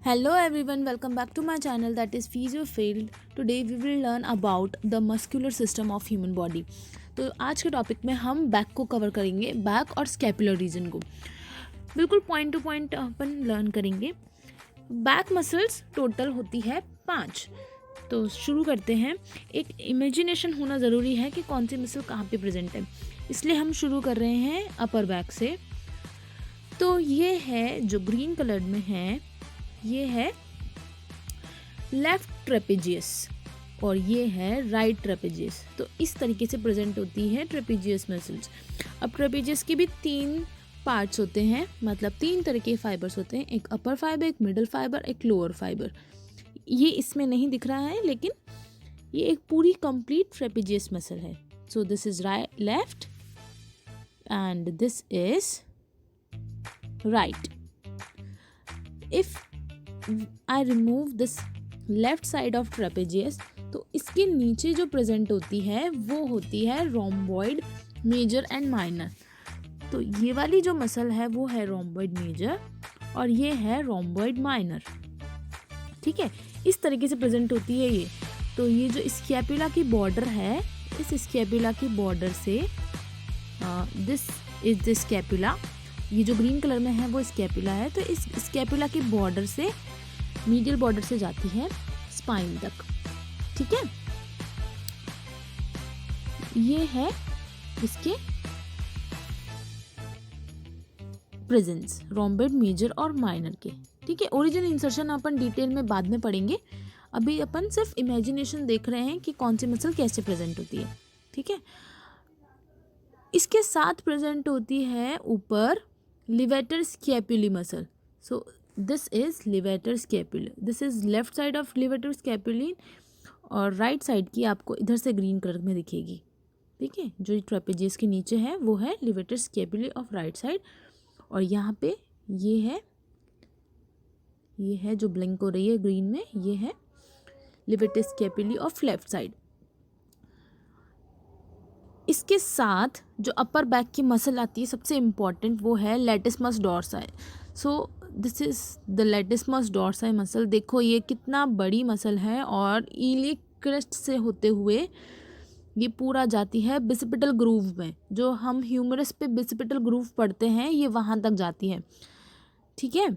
Hello everyone, welcome back to my channel that is PhysioField. Today we will learn about the muscular system of human body. तो आज के topic में हम back को cover करेंगे, back और scapular region को बिल्कुल पॉइंट टू पॉइंट अपन लर्न करेंगे। बैक मसल्स टोटल होती है 5। तो शुरू करते हैं। एक इमेजिनेशन होना ज़रूरी है कि कौन सी मसल कहाँ पे प्रेजेंट है, इसलिए हम शुरू कर रहे हैं अपर बैक से। तो ये है जो ग्रीन कलर में है, ये है लेफ्ट ट्रेपेजियस और ये है राइट ट्रेपेजियस। तो इस तरीके से प्रेजेंट होती है ट्रेपेजियस मसल्स। अब ट्रेपेजियस के भी 3 पार्ट्स होते हैं, मतलब 3 तरह के फाइबर्स होते हैं, एक अपर फाइबर, एक मिडल फाइबर, एक लोअर फाइबर। ये इसमें नहीं दिख रहा है, लेकिन ये एक पूरी कंप्लीट ट्रेपेजियस मसल है। So this is right left and this is right. If I remove this left side of trapezius, तो इसके नीचे जो प्रेजेंट होती है वो होती है रोम्बॉइड मेजर एंड माइनर। तो ये वाली जो मसल है वो है रोम्बॉइड मेजर और ये है रोम्बॉइड माइनर। ठीक है, इस तरीके से प्रेजेंट होती है ये। तो ये जो स्कैपुला की बॉर्डर है, इस स्कैपुला की बॉर्डर से दिस इज द स्कैपुला। ये जो ग्रीन कलर में है वो स्कैपुला है। तो इस स्कैपुला की बॉर्डर से, मीडियल बॉर्डर से जाती है स्पाइन तक। ठीक है, ये है इसके प्रेजेंस रोम्बॉइड मेजर और माइनर के। ठीक है, ओरिजिन इंसर्शन अपन डिटेल में बाद में पढ़ेंगे। अभी अपन सिर्फ इमेजिनेशन देख रहे हैं कि कौन सी मसल कैसे प्रेजेंट होती है। ठीक है, इसके साथ प्रेजेंट होती है ऊपर levator स्कैपुली muscle. So this is levator स्कैपुली, this is left side of levator स्कैपुली और राइट साइड की आपको इधर से ग्रीन कलर में दिखेगी। ठीक है, जो ट्रेपेजियस के नीचे है वो है लिवेटर स्कैपुली ऑफ राइट साइड और यहाँ पे ये है जो ब्लिंक हो रही है ग्रीन में, ये है लिवेटर स्कैपुली ऑफ लेफ्ट साइड। इसके साथ जो अपर बैक की मसल आती है सबसे इम्पॉर्टेंट, वो है latissimus dorsi. So this is the latissimus dorsi muscle. देखो ये कितना बड़ी मसल है और इलियक क्रेस्ट से होते हुए ये पूरा जाती है बिसिपिटल ग्रूव में। जो हम ह्यूमरस पे बिसिपिटल ग्रूव पढ़ते हैं, ये वहाँ तक जाती है। ठीक है,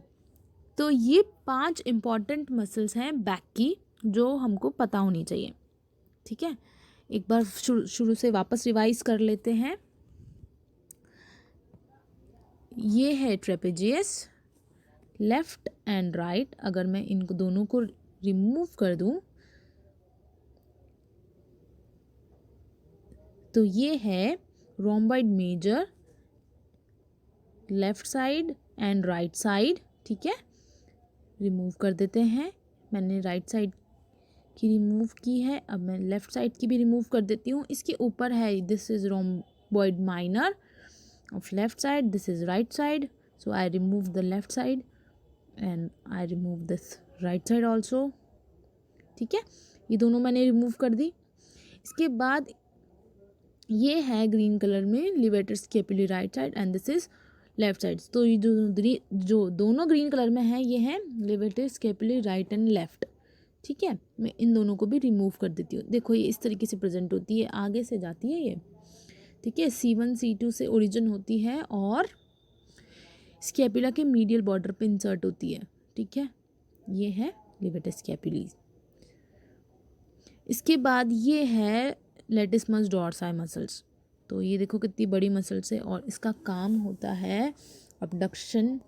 तो ये 5 इम्पॉर्टेंट मसल्स हैं बैक की जो हमको पता होनी चाहिए। ठीक है, एक बार शुरू से वापस रिवाइज कर लेते हैं। ये है ट्रेपेजियस लेफ्ट एंड राइट। अगर मैं इनको दोनों को रिमूव कर दूं तो ये है rhomboid major left side and right side. ठीक है, रिमूव कर देते हैं। मैंने राइट साइड की रिमूव की है, अब मैं लेफ्ट साइड की भी रिमूव कर देती हूँ। इसके ऊपर है this is rhomboid minor of left side, this is right side. So I remove the left side and I remove this right side also. ठीक है, ये दोनों मैंने रिमूव कर दी। इसके बाद ये है ग्रीन कलर में levator स्कैपुली right side and this is left side. तो ये जो दोनों ग्रीन कलर में है, ये है लिवेटर स्कैपुली राइट एंड लेफ्ट। ठीक है, मैं इन दोनों को भी रिमूव कर देती हूँ। देखो ये इस तरीके से प्रेजेंट होती है, आगे से जाती है ये। ठीक है, C1 C2 से ओरिजिन होती है और स्कैपुला के मीडियल बॉर्डर पे इंसर्ट होती है। ठीक है, ये है लिवेटर स्कैपुली। इसके बाद ये है लेटिसमस डॉर्साई मसल्स। तो ये देखो कितनी बड़ी मसल्स है और इसका काम होता है adduction,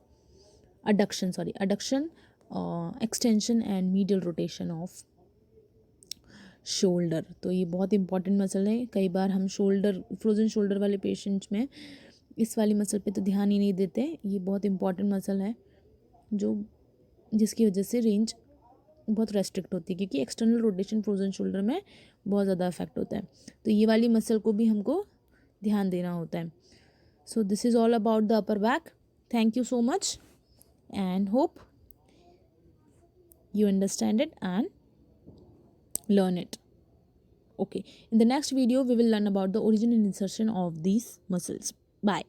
extension and medial rotation off shoulder. तो ये बहुत इंपॉर्टेंट मसल है। कई बार हम फ्रोजन शोल्डर वाले पेशेंट्स में इस वाली मसल पे तो ध्यान ही नहीं देते। ये बहुत इंपॉर्टेंट मसल है जिसकी वजह से रेंज बहुत रेस्ट्रिक्ट होती है, क्योंकि एक्सटर्नल रोटेशन फ्रोजन शोल्डर में बहुत ज़्यादा इफेक्ट होता है। तो ये वाली मसल को भी हमको ध्यान देना होता है। So this is all about the upper back. Thank you so much and hope you understand it and learn it. Okay, in the next video we will learn about the origin and insertion of these muscles. Bye.